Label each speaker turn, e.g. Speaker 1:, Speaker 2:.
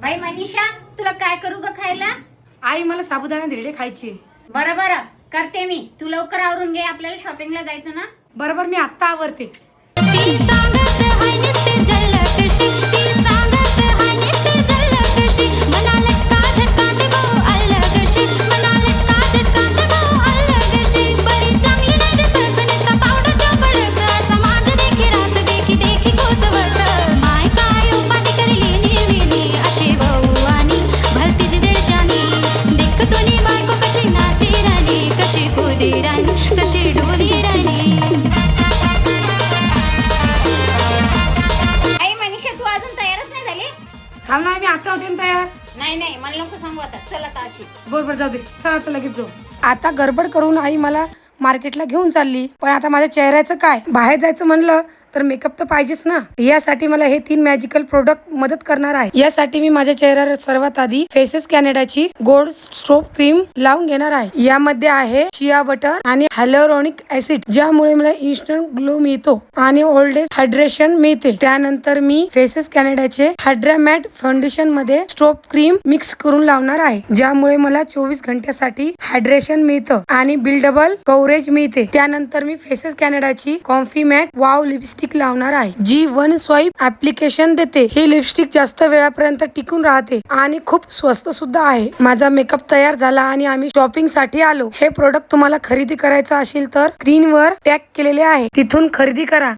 Speaker 1: बाई मनीषा, तुला काय करू ग खायला?
Speaker 2: आई मला साबुदाणा धिरडे खायचे.
Speaker 1: बरं बरं करते मी. तू लवकर आवरून घे, आपल्याला शॉपिंगला जायचं ना.
Speaker 2: बरोबर मी आत्ता आवरते. थांब ना, मी आता होते ना तयार.
Speaker 1: नाही नाही, मला नको सांगू आता. चल आता अशी.
Speaker 2: बरोबर जाऊ दे. चल आता लगेच जाऊ. आता गडबड करून आई मला मार्केटला घेऊन चालली. पण आता माझ्या चेहऱ्याचं काय? बाहेर जायचं म्हणलं तर मेकअप तर पाहिजेच ना. यासाठी मला हे 3 मॅजिकल प्रोडक्ट मदत करणार आहे. यासाठी मी माझ्या चेहऱ्यावर सर्वात आधी फेसेस कॅनडाची गोल्ड स्ट्रोब क्रीम लावून घेणार आहे. यामध्ये आहे चिया बटर आणि हायलोरॉनिक ऍसिड, ज्यामुळे मला इन्स्टंट ग्लो मिळतो आणि ओल्ड एज हायड्रेशन मिळते. त्यानंतर मी फेसेस कॅनडाचे हायड्रा मॅट फाउंडेशन मध्ये स्ट्रोब क्रीम मिक्स करून लावणार आहे, ज्यामुळे मला 24 घंट्यासाठी हायड्रेशन मिळतं आणि बिल्डेबल कव्हरेज मिळते. त्यानंतर मी फेसेस कॅनडाची कॉम्फी मॅट वाव लिपस्टिक लावणार आहे, जी 1 स्वाइप ऍप्लिकेशन देते. ही लिपस्टिक जास्त वेळापर्यंत टिकून राहते आणि खूप स्वस्त सुद्धा आहे. माझा मेकअप तयार झाला आणि आम्ही शॉपिंग साठी आलो. हे प्रोडक्ट तुम्हाला खरेदी करायचं असेल तर स्क्रीनवर टॅग केलेले आहे, तिथून खरेदी करा